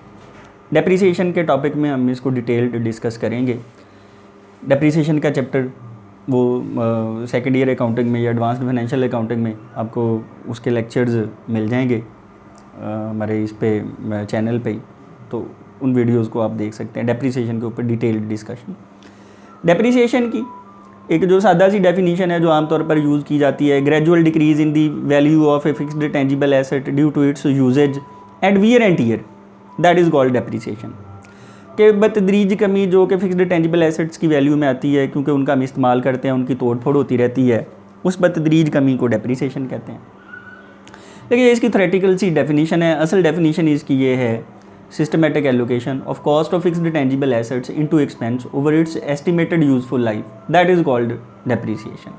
डेप्रीसिएशन के टॉपिक में हम इसको डिटेल्ड डिस्कस करेंगे। डेप्रीसिएशन का चैप्टर वो सेकेंड ईयर अकाउंटिंग में या एडवांस्ड फाइनेंशियल अकाउंटिंग में आपको उसके लेक्चर्स मिल जाएंगे हमारे इस पे चैनल पे, तो उन वीडियोस को आप देख सकते हैं। डेप्रीसिएशन के ऊपर डिटेल्ड डिस्कशन। डेप्रीसिएशन की एक जो सादा सी डेफिनीशन है जो आमतौर पर यूज़ की जाती है, gradual decrease in the value of a fixed tangible asset due to its usage and wear and tear, that is called depreciation. कि बतदरीज कमी जो कि फिक्स्ड टेंजिबल एसेट्स की वैल्यू में आती है क्योंकि उनका हम इस्तेमाल करते हैं, उनकी तोड़ फोड़ होती रहती है, उस बतदरीज कमी को डेप्रीसिएशन कहते हैं। लेकिन ये इसकी थ्योरेटिकल सी डेफिनीशन है, असल डेफिनीशन इसकी ये है systematic allocation of cost of fixed tangible assets into expense over it's estimated useful life, that is called depreciation.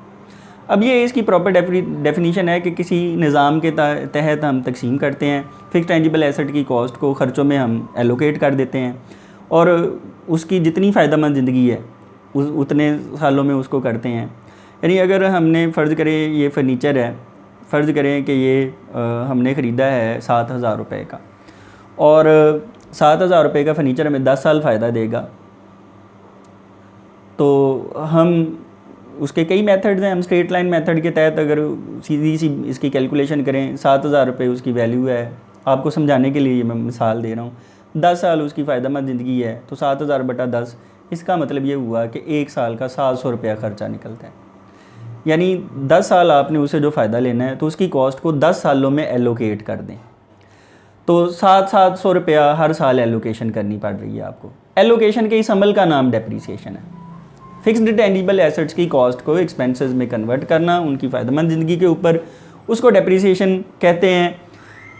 अब ये इसकी प्रॉपर डेफिनीशन है कि किसी निज़ाम के तहत हम तकसीम करते हैं, फिक्स्ड टेंजिबल एसेट की कॉस्ट को खर्चों में हम एलोकेट कर देते हैं और उसकी जितनी फ़ायदेमंद ज़िंदगी है उतने सालों में उसको करते हैं। यानी अगर हमने फ़र्ज़ करें ये फ़र्नीचर है, फ़र्ज़ करें कि ये हमने ख़रीदा है 7,000 रुपये का, और 7,000 रुपये का फर्नीचर हमें 10 साल फ़ायदा देगा। तो हम उसके कई मेथड्स हैं, हम स्ट्रेट लाइन मेथड के तहत अगर सीधी सी इसकी कैलकुलेशन करें, 7,000 रुपये उसकी वैल्यू है, आपको समझाने के लिए ये मैं मिसाल दे रहा हूँ। 10 साल उसकी फ़ायदेमंद ज़िंदगी है, तो 7,000 बटा 10, इसका मतलब ये हुआ कि 1 साल का 700 रुपया ख़र्चा निकलता है। यानी 10 साल आपने उसे जो फ़ायदा लेना है तो उसकी कॉस्ट को 10 सालों में एलोकेट कर दें, तो 700 रुपया हर साल एलोकेशन करनी पड़ रही है आपको। एलोकेशन के इस अमल का नाम डेप्रीसिएशन है। फिक्स्ड टेंजिबल एसेट्स की कॉस्ट को एक्सपेंसेस में कन्वर्ट करना उनकी फ़ायदेमंद ज़िंदगी के ऊपर, उसको डेप्रीसिएशन कहते हैं।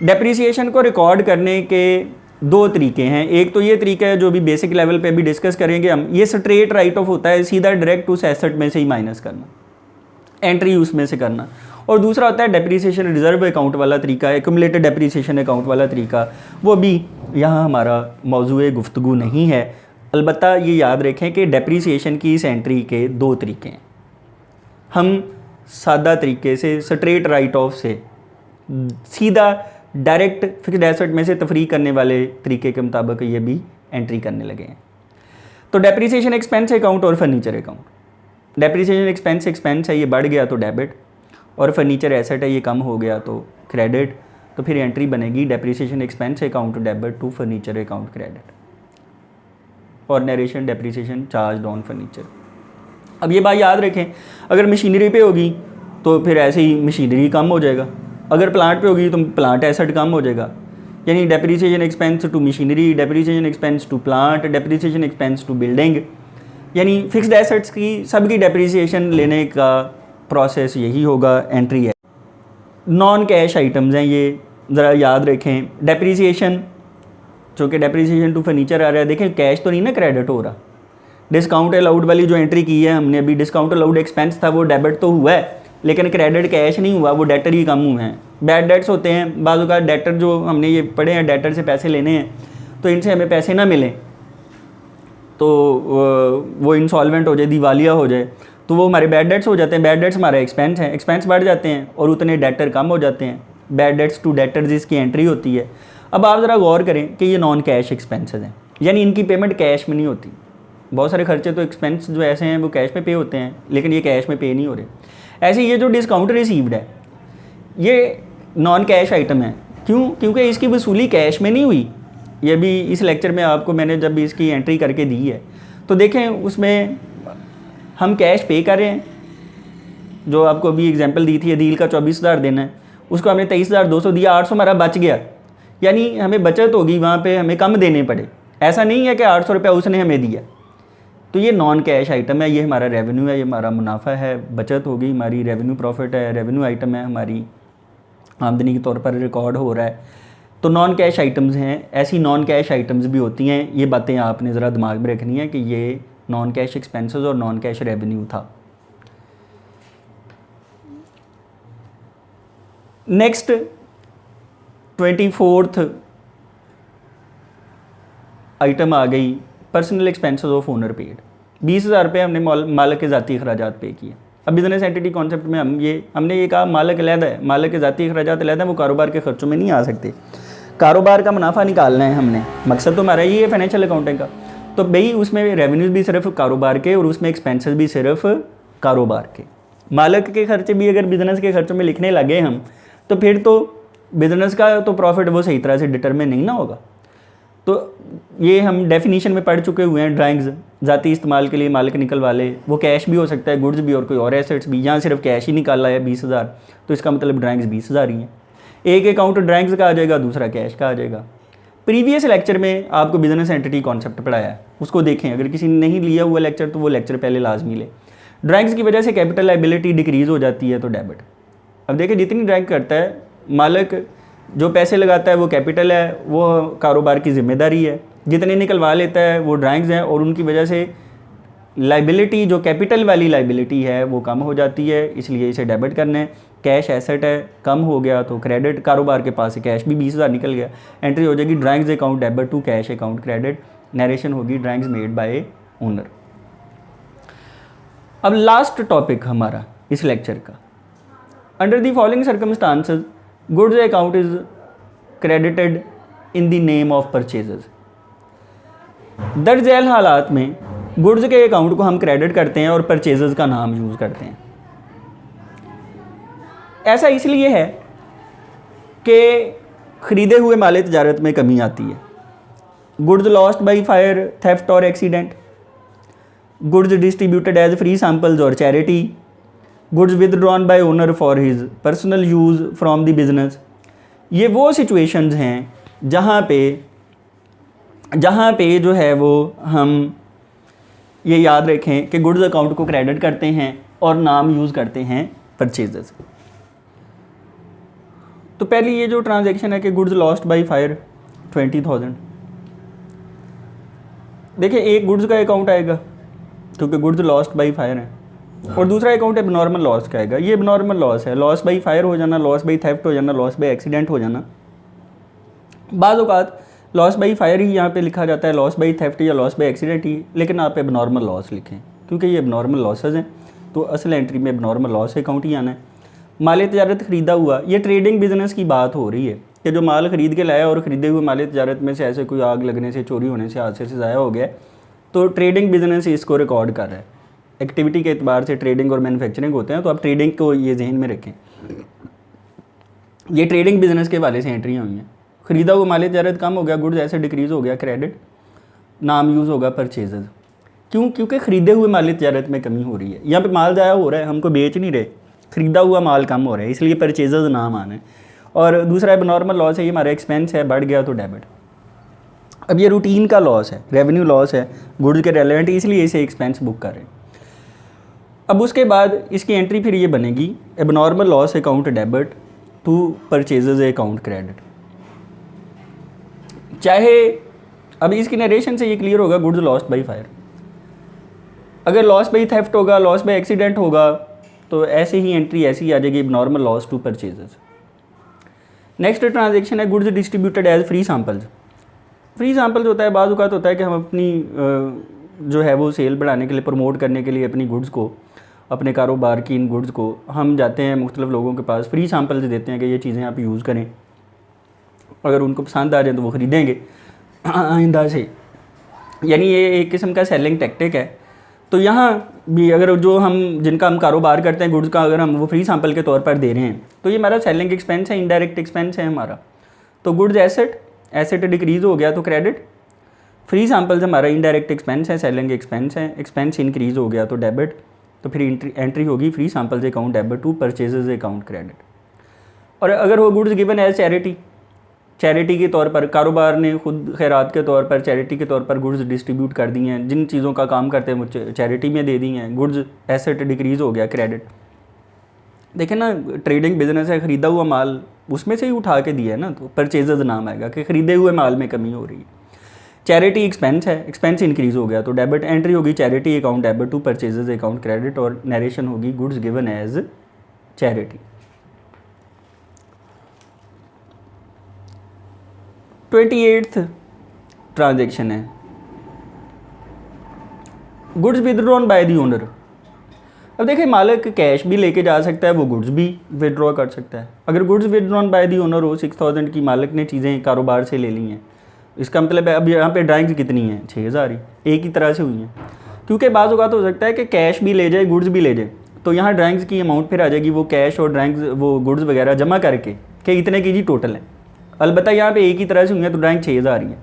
डेप्रीसिएशन को रिकॉर्ड करने के 2 तरीके हैं। एक तो ये तरीका है जो भी बेसिक लेवल पे भी डिस्कस करेंगे हम, ये स्ट्रेट राइट ऑफ होता है, सीधा डायरेक्ट उस एसेट में से ही माइनस करना, एंट्री उसमें से करना। और दूसरा होता है डेप्रीसिएशन रिजर्व अकाउंट वाला तरीका, एक्युमुलेटेड डेप्रीसिएशन अकाउंट वाला तरीका, वो भी यहाँ हमारा मौजूए गुफ्तगू नहीं है। अलबत्ता ये याद रखें कि डेप्रीसिएशन की इस एंट्री के 2 तरीके हैं। हम सादा तरीके से स्ट्रेट राइट ऑफ से सीधा डायरेक्ट फिक्स्ड एसेट में से तफरीक करने वाले तरीके के मुताबिक ये भी एंट्री करने लगे हैं। तो डेप्रीसिएशन एक्सपेंस अकाउंट और फर्नीचर अकाउंट, डेप्रीसिएशन एक्सपेंस है, ये बढ़ गया तो डेबिट, और फर्नीचर एसेट है, ये कम हो गया तो क्रेडिट। तो फिर एंट्री बनेगी depreciation expense account debit to furniture account credit, और narration depreciation charge on furniture. अब ये बात याद रखें, अगर मशीनरी पे होगी तो फिर ऐसे ही मशीनरी कम हो जाएगा, अगर प्लांट पे होगी तो प्लांट एसेट कम हो जाएगा। यानी depreciation expense to machinery, depreciation expense to plant, depreciation expense to building, यानी फिक्स्ड एसेट्स की सबकी डेप्रीसिएशन लेने का प्रोसेस यही होगा, एंट्री है। नॉन कैश आइटम्स हैं ये, ज़रा याद रखें। डेप्रीसिएशन जो कि डेप्रीसिएशन टू फर्नीचर आ रहा है, देखें कैश तो नहीं ना क्रेडिट हो रहा। डिस्काउंट अलाउड वाली जो एंट्री की है हमने अभी, डिस्काउंट अलाउड एक्सपेंस था वो डेबिट तो हुआ है, लेकिन क्रेडिट कैश नहीं हुआ, वो डेटर ही कम हुए हैं। बैड डेट्स होते हैं बाज़ का, डेटर जो हमने ये पढ़े हैं, डेटर से पैसे लेने हैं तो इनसे हमें पैसे ना मिलें तो वो इंसॉल्वेंट हो जाए, दिवालिया हो जाए, तो वो हमारे बैड डेट्स हो जाते हैं। बैड डेट्स हमारे एक्सपेंस हैं, एक्सपेंस बढ़ जाते हैं और उतने डेटर कम हो जाते हैं। बैड डेट्स टू डेटर्स इसकी एंट्री होती है। अब आप ज़रा गौर करें कि ये नॉन कैश एक्सपेंसेस हैं, यानी इनकी पेमेंट कैश में नहीं होती। बहुत सारे खर्चे तो एक्सपेंस जो ऐसे हैं वो कैश में पे होते हैं, लेकिन ये कैश में पे नहीं हो रहे। ऐसे ये जो डिस्काउंट रिसीव्ड है ये नॉन कैश आइटम है। क्यों? क्योंकि इसकी वसूली कैश में नहीं हुई। ये भी इस लेक्चर में आपको मैंने जब भी इसकी एंट्री करके दी है तो देखें उसमें हम कैश पे कर रहे हैं। जो आपको अभी एग्जांपल दी थी, अदील का 24,000 देना है, उसको हमने 23,200 दिया, 800 हमारा बच गया, यानी हमें बचत होगी, वहाँ पे हमें कम देने पड़े। ऐसा नहीं है कि 800 रुपया उसने हमें दिया। तो ये नॉन कैश आइटम है, ये हमारा रेवेन्यू है, ये हमारा मुनाफा है, बचत होगी हमारी, रेवेन्यू प्रॉफिट है, रेवेन्यू आइटम है, हमारी आमदनी के तौर पर रिकॉर्ड हो रहा है। तो नॉन कैश आइटम्स हैं। ऐसी नॉन कैश आइटम्स भी होती हैं। ये बातें आपने ज़रा दिमाग में रखनी है कि ये नॉन कैश एक्सपेंसेस और नॉन कैश रेवेन्यू था। नेक्स्ट 24th आइटम आ गई, personal expenses of owner paid. 20,000 रुपये हमने मालिक के ज़ाती अखराजात पे किए। अब बिजनेस एंटिटी कॉन्सेप्ट में हमने ये कहा मालिक अलहदा है, मालिक के ज़ाती अखराजात अलहदा है, वो कारोबार के खर्चों में नहीं आ सकते। कारोबार का मुनाफा निकालना है हमने, मकसद तो हमारा ये है फाइनेंशियल अकाउंटिंग का। तो भाई उसमें रेवेन्यूज़ भी सिर्फ कारोबार के और उसमें एक्सपेंसेस भी सिर्फ कारोबार के। मालिक के खर्चे भी अगर बिज़नेस के खर्चों में लिखने लगे हम तो फिर तो बिज़नेस का तो प्रॉफिट वो सही तरह से डिटरमिन नहीं ना होगा। तो ये हम डेफिनीशन में पढ़ चुके हुए हैं। ड्राइंग्स ज़ाती इस्तेमाल के लिए मालिक निकलवा ले, वो कैश भी हो सकता है, गुड्स भी और कोई और एसेट्स भी। यहाँ सिर्फ कैश ही निकाला है 20,000, तो इसका मतलब ड्राइंग्स 20,000 ही हैं। एक अकाउंट ड्राइंग्स का आ जाएगा, दूसरा कैश का आ जाएगा। प्रीवियस लेक्चर में आपको बिजनेस एंटिटी कॉन्सेप्ट पढ़ाया है, उसको देखें। अगर किसी ने नहीं लिया हुआ लेक्चर तो वो लेक्चर पहले लाजमी ले। ड्राइंग्स की वजह से कैपिटल लायबिलिटी डिक्रीज़ हो जाती है तो डेबिट। अब देखिए जितनी ड्राइंग करता है मालिक, जो पैसे लगाता है वो कैपिटल है, वो कारोबार की जिम्मेदारी है। जितने निकलवा लेता है वो ड्राइंग्स हैं और उनकी वजह से लाइबिलिटी, जो कैपिटल वाली लाइबिलिटी है वो कम हो जाती है, इसलिए इसे डेबिट करना है। कैश एसेट है, कम हो गया तो क्रेडिट, कारोबार के पास से कैश भी 20,000 निकल गया, एंट्री हो जाएगी drawings account debit to cash account credit. Narration होगी ड्राइंग्स मेड बाय ओनर। अब लास्ट टॉपिक हमारा इस लेक्चर का, under the following circumstances goods account is credited in the name of purchases. दर्ज झैल हालात में गुड्स के अकाउंट को हम क्रेडिट करते हैं और परचेजेज का नाम यूज़ करते हैं। ऐसा इसलिए है कि ख़रीदे हुए माल तजारत में कमी आती है। Goods lost by fire, theft और accident, goods distributed as free samples और charity, goods withdrawn by owner for his personal use from the business. ये वो सिचुएशंस हैं जहाँ पे जो है वो हम ये याद रखें कि गुड्स अकाउंट को क्रेडिट करते हैं और नाम यूज़ करते हैं परचेजेस। तो पहली ये जो ट्रांजैक्शन है कि गुड्स लॉस्ट बाय फायर 20,000, देखिए एक गुड्स का अकाउंट आएगा क्योंकि गुड्स लॉस्ट बाय फायर है, और दूसरा अकाउंट एबनॉर्मल लॉस का आएगा। ये एबनॉर्मल लॉस है, लॉस बाई फायर हो जाना, लॉस बाई थेफ्ट हो जाना, लॉस बाई एक्सीडेंट हो जाना। बाज़ औक़ात लॉस बाई फायर ही यहाँ पे लिखा जाता है, लॉस बाई थेफ्ट या लॉस बाई एक्सीडेंट ही, लेकिन आप एबनॉर्मल लॉस लिखें क्योंकि ये एबनॉर्मल लॉसेज हैं, तो असल एंट्री में एबनॉर्मल लॉस अकाउंट ही आना है। माल तजारत ख़रीदा हुआ, ये ट्रेडिंग बिजनेस की बात हो रही है कि जो माल ख़रीद के लाया और ख़रीदे हुए माल तजारत में से ऐसे कोई आग लगने से, चोरी होने से, हादसे से ज़ाया हो गया, तो ट्रेडिंग बिजनेस इसको रिकॉर्ड कर रहा है। एक्टिविटी के एतबार से ट्रेडिंग और मैन्युफैक्चरिंग होते हैं, तो आप ट्रेडिंग को ये जहन में रखें। ये ट्रेडिंग बिजनेस के वाले से एंट्रियाँ हुई हैं। ख़रीदा हुआ माल तजारत कम हो गया, गुड्स ऐसे डिक्रीज़ हो गया, क्रेडिट, नाम यूज़ होगा परचेजेज। क्यों? क्योंकि ख़रीदे हुए माल तजारत में कमी हो रही है। यहाँ पे माल ज़ाया हो रहा है, हमको बेच नहीं रहे, ख़रीदा हुआ माल कम हो रहा है, इसलिए परचेजेज नाम आना है। और दूसरा एबनॉर्मल लॉस है, ये हमारा एक्सपेंस है, बढ़ गया तो डेबिट। अब ये रूटीन का लॉस है, रेवेन्यू लॉस है, गुड्स के रेलेवेंट, इसलिए इसे एक्सपेंस बुक कर रहे हैं। अब उसके बाद इसकी एंट्री फिर ये बनेगी abnormal loss account debit to purchases account credit. चाहे अब इसकी नरेशन से ये क्लियर होगा गुड्स लॉस्ट बाई फायर, अगर लॉस बाई थेफ्ट होगा, लॉस बाई एक्सीडेंट होगा, तो ऐसे ही एंट्री ऐसी आ जाएगी abnormal loss to purchases. Next transaction है goods distributed as free samples. Free samples होता है, बाज़ औक़ात होता है कि हम अपनी जो है वो सेल बढ़ाने के लिए, प्रमोट करने के लिए अपनी गुड्स को, अपने कारोबार की इन गुड्स को हम जाते हैं मुख्तलिफ लोगों के पास, फ्री सैम्पल्स देते हैं कि ये चीज़ें आप यूज़ करें, अगर उनको पसंद आ जाए तो वो ख़रीदेंगे आइंदा से। यानी ये एक किस्म का सेलिंग टैक्टिक है। तो यहाँ भी अगर जो हम जिनका हम कारोबार करते हैं गुड्स का, अगर हम वो फ्री सैम्पल के तौर पर दे रहे हैं, तो ये हमारा सेलिंग एक्सपेंस है, इनडायरेक्ट एक्सपेंस है हमारा। तो गुड्स एसेट डिक्रीज़ हो गया तो क्रेडिट, फ्री सैम्पल्स हमारा इनडायरेक्ट एक्सपेंस है, सेलिंग एक्सपेंस है, एक्सपेंस इंक्रीज़ हो गया तो डेबिट, तो फिर एंट्री होगी free samples account debit to purchases account credit. और अगर वो गुड्स गिवन एज चैरिटी के तौर पर, कारोबार ने खुद खैरात के तौर पर, चैरिटी के तौर पर गुड्स डिस्ट्रीब्यूट कर दी हैं, जिन चीज़ों का काम करते हैं वो चैरिटी में दे दी हैं, गुड्स एसेट डिक्रीज़ हो गया क्रेडिट। देखें ना, ट्रेडिंग बिजनेस है, ख़रीदा हुआ माल उसमें से ही उठा के दिया है ना, तो परचेजेज नाम आएगा कि ख़रीदे हुए माल में कमी हो रही है। चैरिटी एक्सपेंस है, एक्सपेंस इंक्रीज़ हो गया तो डेबिट, एंट्री होगी charity account debit to purchases account credit, और नरेशन होगी goods given as charity. 28th transaction है goods withdrawn by the owner. अब देखिए, मालिक कैश भी लेके जा सकता है, वो गुड्स भी विदड्रॉ कर सकता है। अगर goods withdrawn by the owner हो, 6,000 की मालिक ने चीज़ें कारोबार से ले ली हैं, इसका मतलब है अब यहाँ पे ड्राइंग्स कितनी हैं, 6,000 ही एक ही तरह से हुई हैं। क्योंकि बाज़ औक़ात हो सकता है कि कैश भी ले जाए, गुड्स भी ले जाए, तो यहाँ ड्राइंग्स की अमाउंट फिर आ जाएगी, वो कैश और ड्राइंग्स, वो गुड्स वगैरह जमा करके कि इतने की जी टोटल है। अलबत्ता यहाँ पे एक ही तरह से हुई है तो ड्राइंग 6,000 ही है।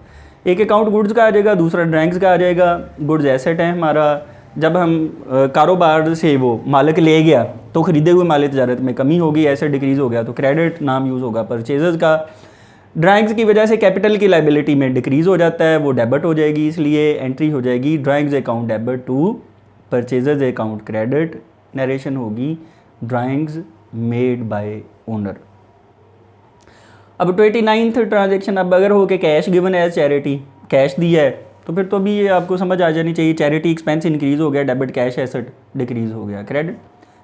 एक अकाउंट गुड्स का आ जाएगा, दूसरा ड्राइंग्स का आ जाएगा। गुड्स एसेट है हमारा, जब हम कारोबार से वो मालिक ले गया तो ख़रीदे हुए माल तजारत में कमी होगी, एसेट डिक्रीज़ हो गया तो क्रेडिट, नाम यूज़ होगा परचेजेस का। ड्राइंग्स की वजह से कैपिटल की लाइबिलिटी में डिक्रीज़ हो जाता है, वो डेबिट हो जाएगी, इसलिए एंट्री हो जाएगी drawings account debit to purchases account credit, narration होगी ड्राइंग्स मेड बाय ओनर। अब 29th ट्रांजेक्शन, अब अगर हो के cash given as charity, cash दिया है, तो फिर तो भी ये आपको समझ आ जानी चाहिए, चैरिटी एक्सपेंस इंक्रीज़ हो गया, डेबिट कैश एसेट डिक्रीज़ हो गया क्रेडिट।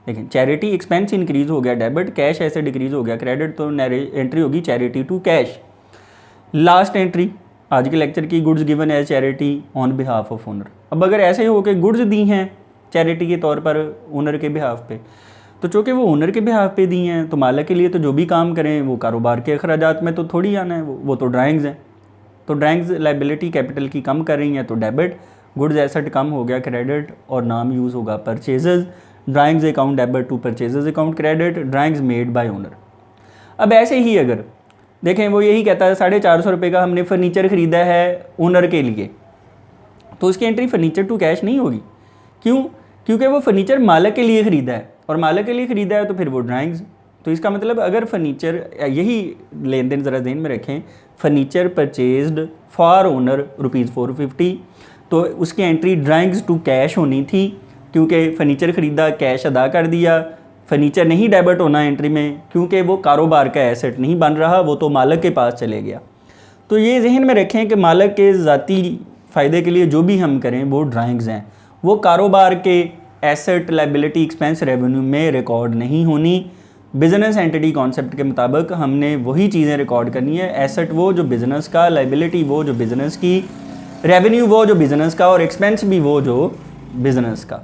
लेकिन चैरिटी एक्सपेंस इंक्रीज़ हो गया डेबिट, कैश एसेट डिक्रीज़ हो गया क्रेडिट, तो एंट्री होगी charity to cash. Last entry आज के लेक्चर की, goods given as charity on behalf of owner. अब अगर ऐसे ही हो के गुड्स दी हैं चैरिटी के तौर पर ओनर के बिहाफ पे, तो चूँकि वो ओनर के बिहाफ पे दी हैं, तो मालिक के लिए तो जो भी काम करें वो कारोबार के अखराजात में तो थोड़ी आना है, वो तो ड्राइंग्स हैं, तो ड्राइंग्स लाइबिलिटी कैपिटल की कम कर रही हैं तो डेबिट, गुड्स एसेट कम हो गया क्रेडिट, और नाम यूज़ होगा purchases. Drawings account debit to purchases account credit, drawings made by owner. अब ऐसे ही अगर देखें वो यही कहता है 450 रुपये का हमने फर्नीचर ख़रीदा है ओनर के लिए, तो उसकी एंट्री फर्नीचर टू कैश नहीं होगी। क्यों? क्योंकि वो फर्नीचर मालिक के लिए ख़रीदा है, और मालिक के लिए ख़रीदा है तो फिर वो ड्राइंग्स। तो इसका मतलब अगर फर्नीचर, यही लेन देन ज़रा ध्यान में रखें, फर्नीचर परचेज्ड फॉर ओनर ₹450, तो उसकी एंट्री ड्राइंग्स टू कैश होनी थी, क्योंकि फर्नीचर ख़रीदा, कैश अदा कर दिया। फर्नीचर नहीं डेबिट होना एंट्री में, क्योंकि वो कारोबार का एसेट नहीं बन रहा, वो तो मालिक के पास चले गया। तो ये जहन में रखें कि मालिक के ज़ाती फ़ायदे के लिए जो भी हम करें वो ड्राइंग्स हैं, वो कारोबार के एसेट लाइबिलिटी एक्सपेंस रेवेन्यू में रिकॉर्ड नहीं होनी। बिजनेस एंटिटी कॉन्सेप्ट के मुताबिक हमने वही चीज़ें रिकॉर्ड करनी है, एसेट वो जो बिज़नेस का, लाइबिलिटी वो जो बिज़नेस की, रेवेन्यू वो जो बिज़नेस का, और एक्सपेंस भी वो जो बिज़नेस का।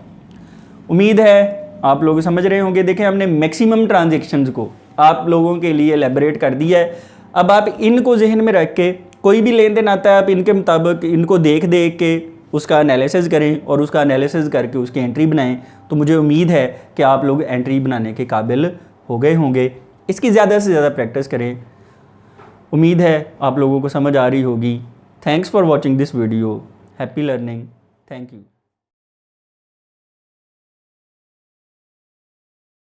उम्मीद है आप लोग समझ रहे होंगे। देखें हमने मैक्सिमम ट्रांजेक्शन्स को आप लोगों के लिए एलेबरेट कर दिया है। अब आप इनको जहन में रख के कोई भी लेन देन आता है, आप इनके मुताबिक इनको देख के उसका एनालिसिस करें और उसका एनालिसिस करके उसकी एंट्री बनाएं। तो मुझे उम्मीद है कि आप लोग एंट्री बनाने के काबिल हो गए होंगे। इसकी ज़्यादा से ज़्यादा प्रैक्टिस करें। उम्मीद है आप लोगों को समझ आ रही होगी। Thanks for watching this video. Happy learning. Thank you.